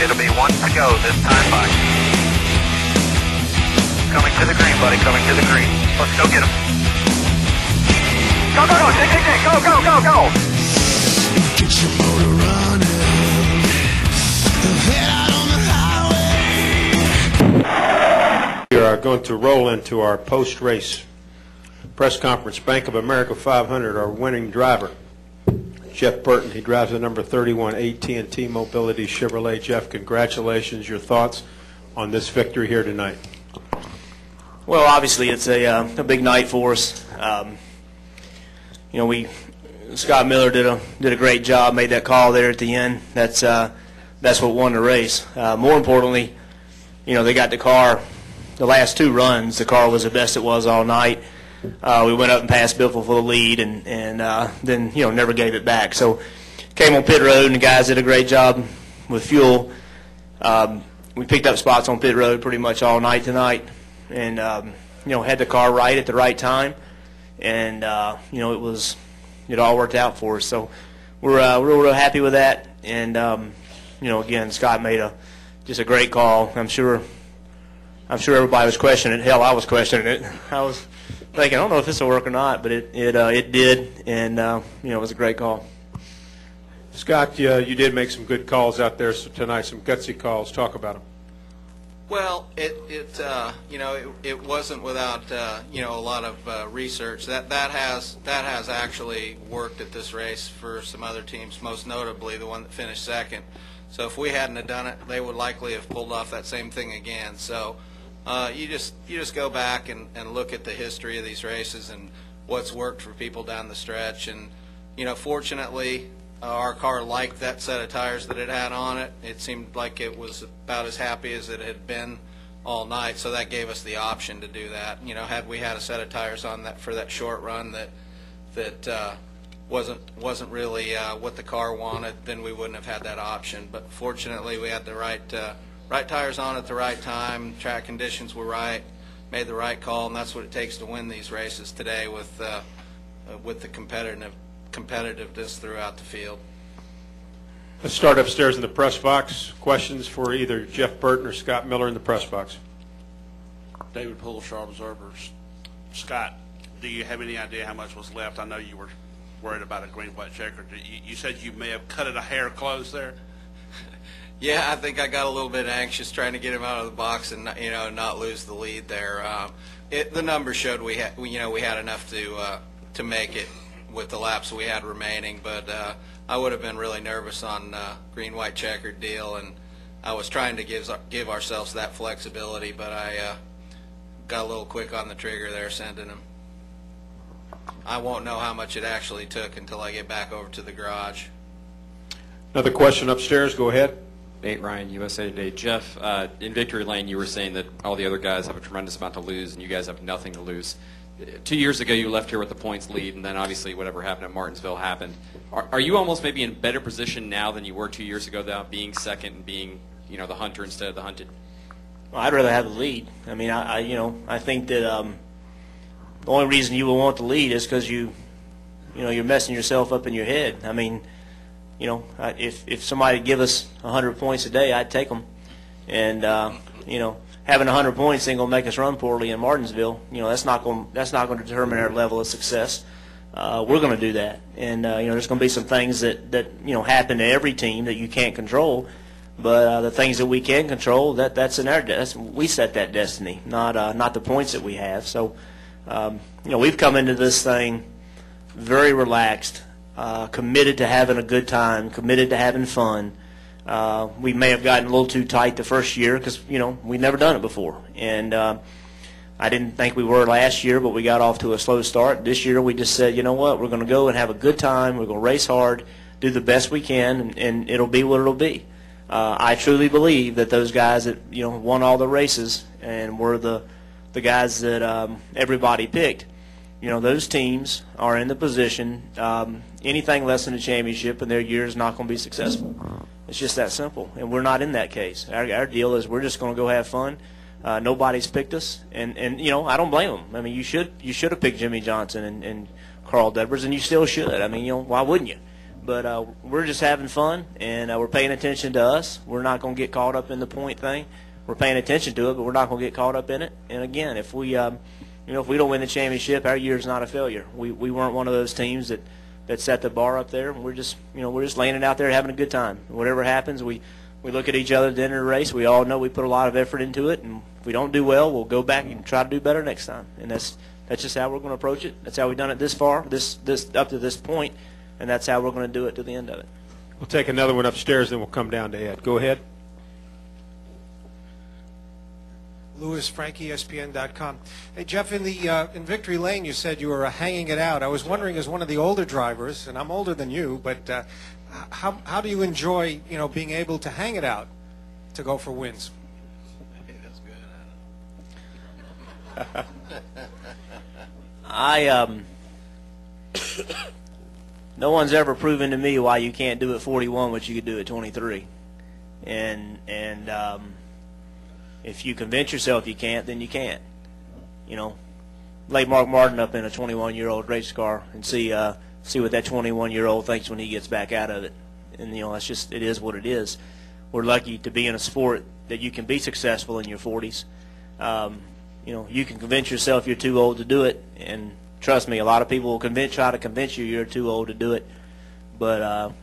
It'll be one to go this time by. Coming to the green, buddy, coming to the green. Let's go get him. Go, go, go, go, go, go, go. Get your motor running. Head out on the highway. We are going to roll into our post-race press conference. Bank of America 500, our winning driver, Jeff Burton. He drives the number 31 AT&T Mobility Chevrolet. Jeff, congratulations. Your thoughts on this victory here tonight? Well, obviously it's a big night for us. You know, Scott Miller did a great job, made that call there at the end. That's what won the race. More importantly, you know, they got the car. The last two runs, the car was the best it was all night. We went up and passed Biffle for the lead, and then, you know, never gave it back. So came on pit road, and the guys did a great job with fuel. We picked up spots on pit road pretty much all night tonight, and you know, had the car right at the right time, and you know, it all worked out for us. So we're real happy with that, and you know, again, Scott made just a great call. I'm sure everybody was questioning it. Hell, I was questioning it. I was thinking, I don't know if this will work or not, but it did, and you know, it was a great call. Scott, you did make some good calls out there tonight, some gutsy calls. Talk about them. Well, you know, it wasn't without you know, a lot of research. That has actually worked at this race for some other teams, most notably the one that finished second. So if we hadn't have done it, they would likely have pulled off that same thing again. So you just go back and look at the history of these races and what's worked for people down the stretch. And you know, fortunately, our car liked that set of tires that it had on it. It seemed like it was about as happy as it had been all night, so that gave us the option to do that. You know, had we had a set of tires on that for that short run that wasn't really what the car wanted, then we wouldn't have had that option. But fortunately, we had the right tires on at the right time. Track conditions were right, made the right call, and that's what it takes to win these races today with the competitiveness throughout the field. Let's start upstairs in the press box. Questions for either Jeff Burton or Scott Miller in the press box. David Poole, Sharp Observers. Scott, do you have any idea how much was left? I know you were worried about a green-white checker. You said you may have cut it a hair close there. Yeah, I think I got a little bit anxious trying to get him out of the box and, you know, not lose the lead there. The numbers showed we had enough to make it with the laps we had remaining, but I would have been really nervous on green-white checkered deal, and I was trying to give ourselves that flexibility, but I got a little quick on the trigger there sending him. I won't know how much it actually took until I get back over to the garage. Another question upstairs. Go ahead. Nate Ryan, USA Today. Jeff, in victory lane, you were saying that all the other guys have a tremendous amount to lose, and you guys have nothing to lose. 2 years ago, you left here with the points lead, and then obviously whatever happened at Martinsville happened. Are you almost maybe in better position now than you were 2 years ago, now being second and being, you know, the hunter instead of the hunted? Well, I'd rather have the lead. I mean, I think that the only reason you will want the lead is because you're messing yourself up in your head. I mean, you know, if somebody give us 100 points a day, I'd take them, and you know, having 100 points ain't gonna make us run poorly in Martinsville. You know, that's not going to determine our level of success. We're going to do that, and you know, there's going to be some things that you know, happen to every team that you can't control. But the things that we can control, that's in our we set that destiny, not the points that we have. So you know, we've come into this thing very relaxed, committed to having a good time, committed to having fun. We may have gotten a little too tight the first year because, you know, we'd never done it before. And I didn't think we were last year, but we got off to a slow start. This year we just said, you know what, we're going to go and have a good time. We're going to race hard, do the best we can, and it'll be what it'll be. I truly believe that those guys that, you know, won all the races and were the guys that everybody picked, you know, those teams are in the position, anything less than a championship in their year is not going to be successful. It's just that simple, and we're not in that case. Our deal is we're just going to go have fun. Nobody's picked us, and you know, I don't blame them. I mean, you should have picked Jimmy Johnson and Carl Edwards, and you still should. I mean, you know, why wouldn't you? But we're just having fun, and we're paying attention to us. We're not going to get caught up in the point thing. We're paying attention to it, but we're not going to get caught up in it. And again, if we, if we don't win the championship, our year's not a failure. We weren't one of those teams that set the bar up there. We're just, we're just laying it out there, having a good time. Whatever happens, we look at each other at the end of the race. We all know we put a lot of effort into it, and if we don't do well, we'll go back and try to do better next time. And that's just how we're going to approach it. That's how we've done it this far, this up to this point, and that's how we're going to do it to the end of it. We'll take another one upstairs, then we'll come down to Ed. Go ahead. Lewis, Frank, ESPN.com. Hey, Jeff, in Victory Lane, you said you were hanging it out. I was wondering, as one of the older drivers, and I'm older than you, but how do you enjoy, being able to hang it out to go for wins? No one's ever proven to me why you can't do at 41 what you could do at 23, and if you convince yourself you can't, then you can't. Lay Mark Martin up in a 21-year-old race car and see what that 21-year-old thinks when he gets back out of it. And that's just, it is what it is. We're lucky to be in a sport that you can be successful in your 40s. You can convince yourself you're too old to do it, and trust me, a lot of people will try to convince you you're too old to do it. But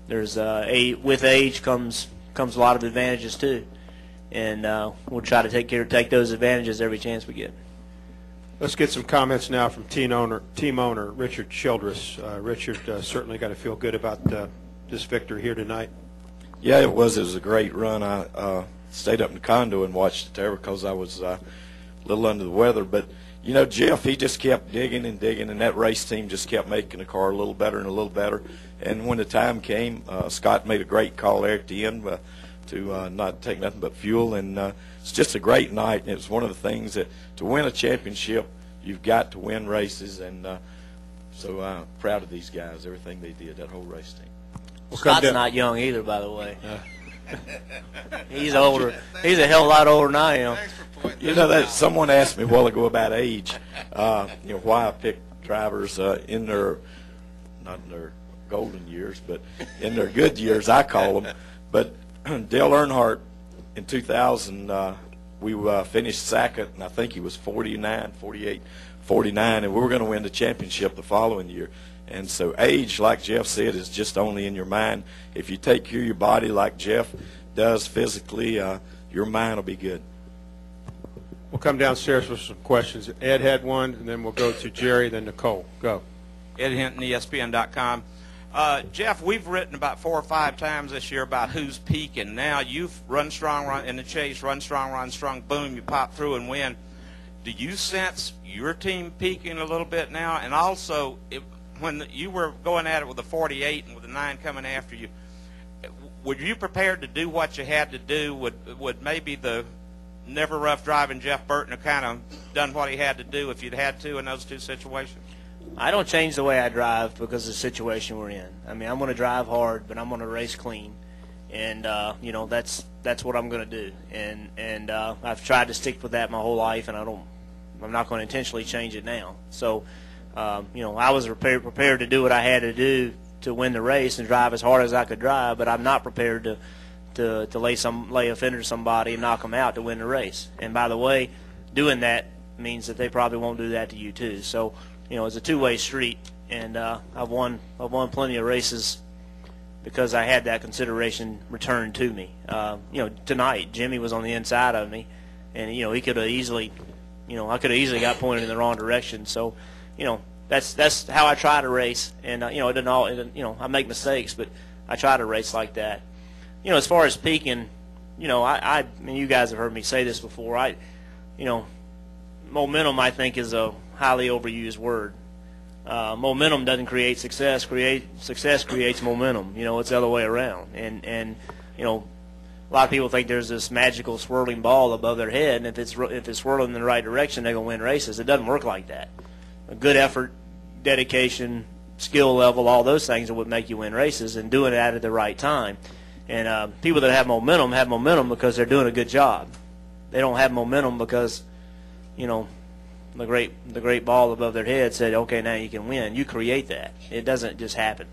there's with age comes a lot of advantages too, and we'll try to take those advantages every chance we get. Let's get some comments now from team owner Richard Childress. Richard, certainly got to feel good about this victory here tonight. Yeah, it was a great run. I stayed up in the condo and watched it there because I was a little under the weather. But, Jeff, he just kept digging and digging, and that race team just kept making the car a little better and a little better. And when the time came, Scott made a great call there at the end to not take nothing but fuel. And it's just a great night. And it was one of the things that to win a championship, you've got to win races. And so proud of these guys, everything they did, that whole race team. Scott's not young either, by the way. He's older. He's a hell of a lot older than I am. That someone asked me a while ago about age. Why I pick drivers in their, not in their golden years, but in their good years, I call them. But Dale Earnhardt in 2000, we finished second, and I think he was 48, 49, and we were going to win the championship the following year. And so age, like Jeff said, is just only in your mind. If you take care of your body like Jeff does physically, your mind will be good. We'll come downstairs with some questions. Ed had one, and then we'll go to Jerry, then Nicole. Go. Ed Hinton, ESPN.com. Jeff, we've written about 4 or 5 times this year about who's peaking. Now you've run strong, run in the chase, run strong, boom, you pop through and win. Do you sense your team peaking a little bit now? And also, when you were going at it with the 48 and with the 9 coming after you, were you prepared to do what you had to do? Would maybe the never rough driving Jeff Burton have kind of done what he had to do if you'd had to in those 2 situations? I don't change the way I drive because of the situation we're in. I mean, I'm going to drive hard, but I'm going to race clean, and that's what I'm going to do. And I've tried to stick with that my whole life, and I'm not going to intentionally change it now. So, I was prepared to do what I had to do to win the race and drive as hard as I could drive, but I'm not prepared to lay a fender to somebody and knock them out to win the race. And by the way, doing that means that they probably won't do that to you too. So, it's a two-way street, and I've won plenty of races because I had that consideration returned to me. Tonight Jimmy was on the inside of me, and he could have easily, I could have easily got pointed in the wrong direction. So, that's how I try to race, and I make mistakes, but I try to race like that. As far as peaking, I mean, you guys have heard me say this before. Momentum, I think, is a highly overused word. Momentum doesn't create success. Success creates momentum. It's the other way around. And a lot of people think there's this magical swirling ball above their head, and if it's swirling in the right direction, they're gonna win races. It doesn't work like that. A good effort, dedication, skill level, all those things are what make you win races, and doing it at the right time. And people that have momentum because they're doing a good job. They don't have momentum because, the great ball above their head said, okay, now you can win. You create that. It doesn't just happen.